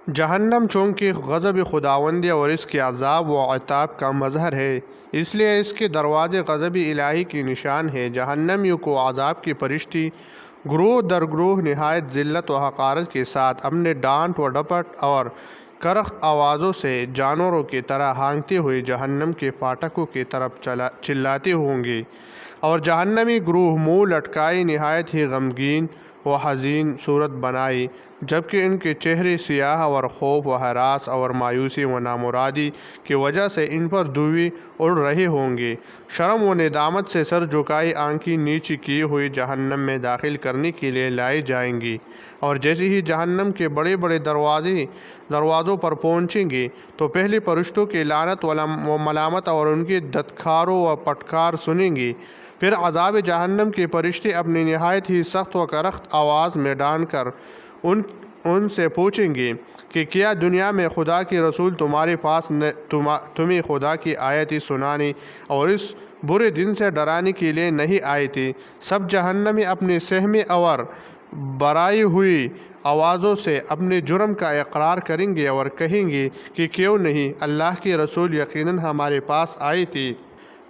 جہنم چونکہ غضب خداوندی اور اس کے عذاب و عتاب کا مظہر ہے، اس لیے اس کے دروازے غضب الہی کی نشان ہے۔ جہنمیوں کو عذاب کے فرشتے گروہ در گروہ نہایت ذلت و حقارت کے ساتھ اپنے ڈانٹ و ڈپٹ اور کرخت آوازوں سے جانوروں کی طرح ہانکتے ہوئے جہنم کے فاٹکوں کی طرف چلاتے ہوں گے، اور جہنمی گروہ منہ لٹکائے نہایت ہی غمگین و حزین صورت بنائے، جبکہ ان کے چہرے سیاہ اور خوف و ہراس اور مایوسی و نامرادی کی وجہ سے ان پر دھویں اڑ رہے ہوں گے۔ شرم و ندامت سے سر جھکائے آنکھیں نیچی کیے ہوئے جہنم میں داخل کرنے کے لیے لائے جائیں گے، اور جیسے ہی جہنم کے بڑے بڑے دروازوں پر پہنچیں گے تو پہلے فرشتوں کی لعنت و ملامت اور ان کی دھتکاروں و پٹکار سنیں گے۔ پھر عذاب جہنم کے فرشتے اپنی نہایت ہی سخت و کرخت آواز میں ڈانٹ کر ان سے پوچھیں گے کہ کیا دنیا میں خدا کے رسول تمہارے پاس تمہیں خدا کی آیتیں سنانے اور اس برے دن سے ڈرانے کے لیے نہیں آئے تھے؟ سب جہنمی اپنے سہمے اور برائی ہوئی آوازوں سے اپنے جرم کا اقرار کریں گے اور کہیں گے کہ کیوں نہیں، اللہ کے رسول یقیناً ہمارے پاس آئے تھے،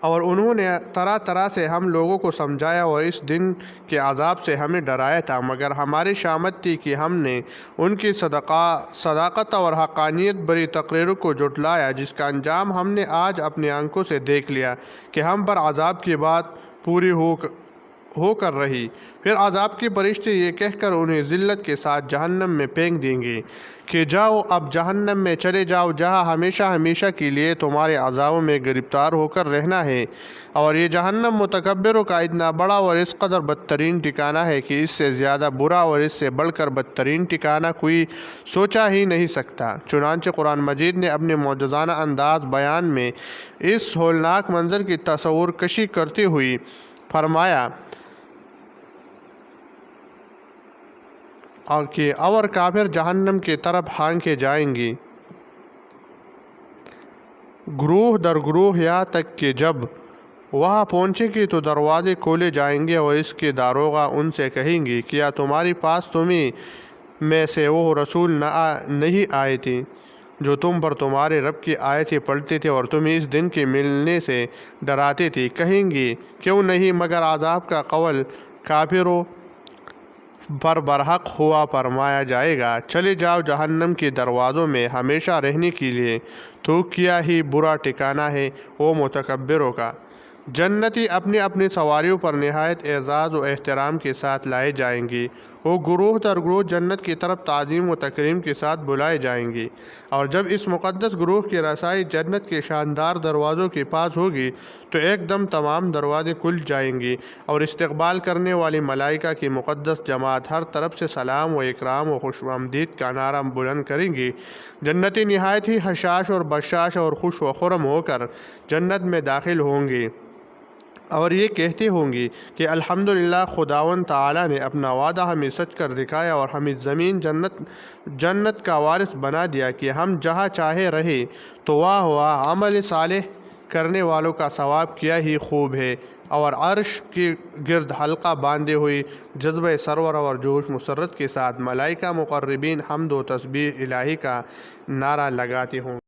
اور انہوں نے طرح طرح سے ہم لوگوں کو سمجھایا اور اس دن کے عذاب سے ہمیں ڈرایا تھا، مگر ہماری شامت تھی کہ ہم نے ان کی صداقت اور حقانیت بری تقریروں کو جھٹلایا، جس کا انجام ہم نے آج اپنی آنکھوں سے دیکھ لیا کہ ہم پر عذاب کی بات پوری ہو کر رہی۔ پھر عذاب کے فرشتے یہ کہہ کر انہیں ذلت کے ساتھ جہنم میں پھینک دیں گے کہ جاؤ، اب جہنم میں چلے جاؤ، جہاں ہمیشہ ہمیشہ کے لیے تمہارے عذابوں میں گرفتار ہو کر رہنا ہے۔ اور یہ جہنم متکبروں کا اتنا بڑا اور اس قدر بدترین ٹھکانہ ہے کہ اس سے زیادہ برا اور اس سے بڑھ کر بدترین ٹھکانہ کوئی سوچا ہی نہیں سکتا۔ چنانچہ قرآن مجید نے اپنے معجزانہ انداز بیان میں اس ہولناک منظر کی تصور کشی کرتے ہوئے فرمایا کہ اور کافر جہنم کی طرف ہانکے جائیں گے، گروہ در گروہ، یہاں تک کہ جب وہاں پہنچے گی تو دروازے کھولے جائیں گے اور اس کے داروغہ ان سے کہیں گے کیا تمہارے پاس تمہیں میں سے وہ رسول نہیں آئے تھے جو تم پر تمہارے رب کی آیتیں پڑھتے تھے اور تمہیں اس دن کے ملنے سے ڈراتے تھے؟ کہیں گے کیوں نہیں، مگر عذاب کا قول کافروں پر برحق ہوا فرمایا جائے گا، چلے جاؤ جہنم کے دروازوں میں ہمیشہ رہنے کے لیے، تو کیا ہی برا ٹھکانہ ہے وہ متکبروں کا۔ جنتی اپنی اپنی سواریوں پر نہایت اعزاز و احترام کے ساتھ لائے جائیں گے، وہ گروہ در گروہ جنت کی طرف تعظیم و تکریم کے ساتھ بلائے جائیں گے، اور جب اس مقدس گروہ کی رسائی جنت کے شاندار دروازوں کے پاس ہوگی تو ایک دم تمام دروازے کھل جائیں گے اور استقبال کرنے والی ملائکہ کی مقدس جماعت ہر طرف سے سلام و اکرام و خوش آمدید کا نعرہ بلند کریں گے۔ جنتی نہایت ہی حشاش اور بشاش اور خوش و خرم ہو کر جنت میں داخل ہوں گے اور یہ کہتے ہوں گے کہ الحمدللہ، خداوند تعالیٰ نے اپنا وعدہ ہمیں سچ کر دکھایا اور ہمیں زمین جنت کا وارث بنا دیا کہ ہم جہاں چاہے رہے۔ تو واہ واہ، عمل صالح کرنے والوں کا ثواب کیا ہی خوب ہے۔ اور عرش کے گرد حلقہ باندھے ہوئے جذبہ سرور اور جوش مسرت کے ساتھ ملائکہ مقربین حمد و تسبیح الہی کا نعرہ لگاتے ہوں۔